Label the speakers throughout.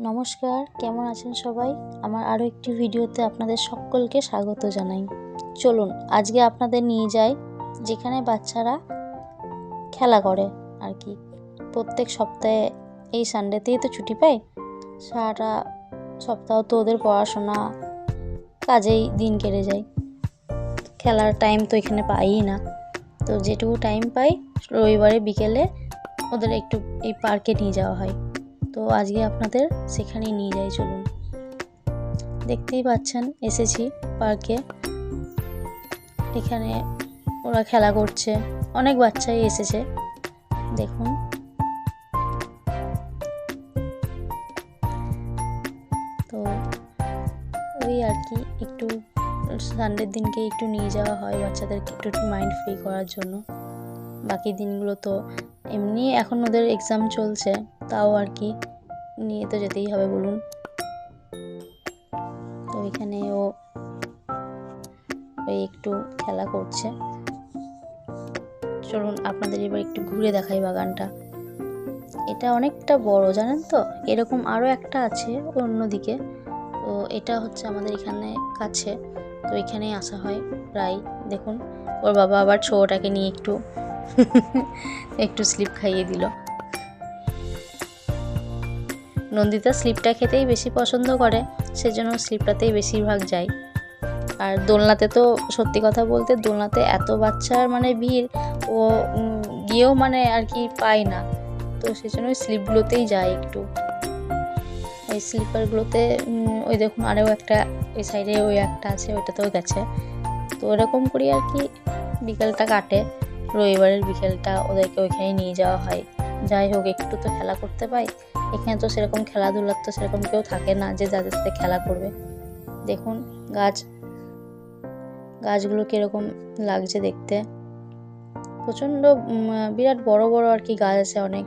Speaker 1: নমস্কার, কেমন আছেন সবাই? আমার আরও একটি ভিডিওতে আপনাদের সকলকে স্বাগত জানাই। চলুন আজকে আপনাদের নিয়ে যাই যেখানে বাচ্চারা খেলা করে আর কি। প্রত্যেক সপ্তাহে এই সানডেতেই তো ছুটি পায়, সারাটা সপ্তাহ তো ওদের পড়াশোনা কাজেই দিন কেটে যায়, খেলার টাইম তো এখানে পাই না। তো যেটুকু টাইম পাই রবিবারে বিকেলে ওদের একটু এই পার্কে নিয়ে যাওয়া হয়। তো আজকে আপনাদের সেখানেই নিয়ে যাই, চলুন। দেখতেই পাচ্ছেন এসেছি পার্কে, এখানে ওরা খেলা করছে, অনেক বাচ্চাই এসেছে দেখুন। তো ওই আর কি, একটু সানডের দিনকে একটু নিয়ে যাওয়া হয় বাচ্চাদেরকে একটু মাইন্ড ফ্রি করার জন্য। বাকি দিনগুলো তো এমনি এখন ওদের এক্সাম চলছে, তাও আর কি নিয়ে তো যেতেই হবে বলুন। তো এখানে ও একটু খেলা করছে, চলুন আপনাদের এবার একটু ঘুরে দেখাই বাগানটা। এটা অনেকটা বড় জানেন তো, এরকম আরও একটা আছে অন্যদিকে। তো এটা হচ্ছে আমাদের এখানে কাছে, তো এখানেই আসা হয় প্রায়। দেখুন ওর বাবা আবার ছোটটাকে নিয়ে একটু স্লিপ খাইয়ে দিল। নন্দিতা স্লিপটা খেতেই বেশি পছন্দ করে, সেজন্য স্লিপটাতেই বেশিরভাগ যায়। আর দোলনাতে তো সত্যি কথা বলতে দোলনাতে এত বাচ্চার মানে ভিড়, ও গিয়েও মানে আর কি পায় না, তো সেজন্য ওই স্লিপগুলোতেই যায় একটু। ওই স্লিপারগুলোতে ওই দেখুন আরও একটা ওই সাইডে ওই একটা আছে, ওইটাতেও গেছে। তো ওরকম করি আর কি বিকেলটা কাটে, রবিবারের বিকেলটা ওদেরকে ওইখানে নিয়ে যাওয়া হয়। যাই হোক একটু তো খেলা করতে পাই, এখানে তো সেরকম খেলাধুলার তো সেরকম কেউ থাকে না যে যাদের সাথে খেলা করবে। দেখুন গাছগুলো কীরকম লাগছে দেখতে, প্রচণ্ড বিরাট বড় বড় আর কি গাছ আছে, অনেক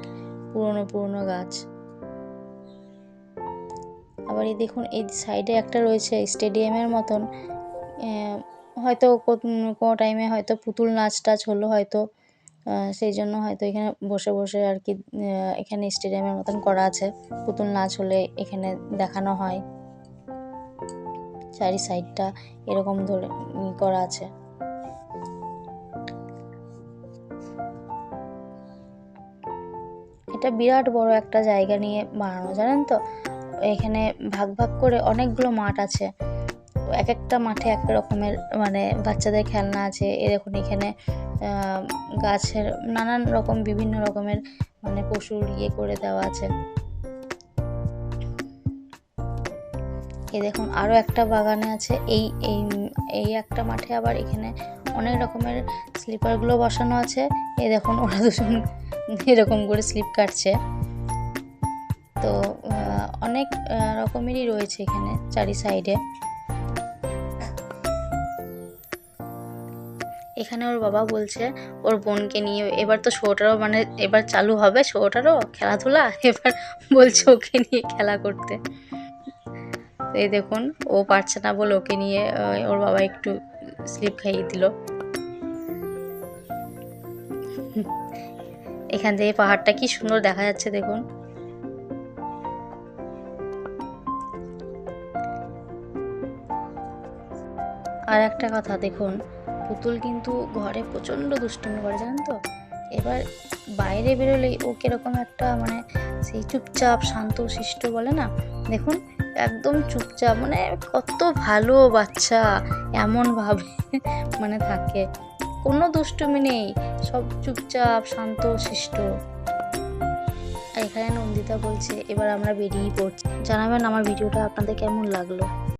Speaker 1: পুরনো গাছ। আবার এই দেখুন এই সাইডে একটা রয়েছে স্টেডিয়ামের মতন, হয়তো কোনো টাইমে হয়তো পুতুল নাচ টাচ হলো হয়তো, সেই জন্য হয়তো এখানে বসে বসে আর কি এখানে স্টেডিয়ামের মতন করা আছে, পুতুল নাচ হলে এখানে দেখানো হয়। চারি সাইডটা এরকম ধরে করা আছে। এটা বিরাট বড় একটা জায়গা নিয়ে বানানো জানেন তো, এখানে ভাগ ভাগ করে অনেকগুলো মাঠ আছে, এক একটা মাঠে এক রকমের মানে বাচ্চাদের খেলনা আছে। দেখুন এখানে গাছের নানান রকম বিভিন্ন রকমের মানে পশুর করে দেওয়া আছে। এই দেখুন আরও একটা বাগানে আছে, এই একটা মাঠে আবার এখানে অনেক রকমের স্লিপারগুলো বসানো আছে। এই দেখুন ওরা দুজন এরকম করে স্লিপ কাটছে। তো অনেক রকমেরই রয়েছে এখানে চারি সাইডে। এখানে ওর বাবা বলছে ওর বোনকে নিয়ে এবার তো শোটারও মানে এবার চালু হবে, শোটারও খেলাধুলা এবার বলছে ওকে নিয়ে খেলা করতে। এই দেখুন ও পারছে না বলে ওকে নিয়ে ওর বাবা একটু স্লিপ খাইয়ে দিল। এখান থেকে পাহাড়টা কি সুন্দর দেখা যাচ্ছে দেখুন। আর একটা কথা দেখুন, পুতুল কিন্তু ঘরে প্রচণ্ড দুষ্টুমি করে জানেন তো। এবার বাইরে বেরোলেই ও কিরকম একটা মানে সেই চুপচাপ শান্ত শিষ্ট বলে না, দেখুন একদম চুপচাপ, মানে কত ভালো বাচ্চা এমনভাবে মানে থাকে, কোনো দুষ্টুমি নেই, সব চুপচাপ শান্ত শিষ্ট। আর এখানে নন্দিতা বলছে এবার আমরা বেরিয়ে পড়ছি। জানাবেন আমার ভিডিওটা আপনাদের কেমন লাগলো।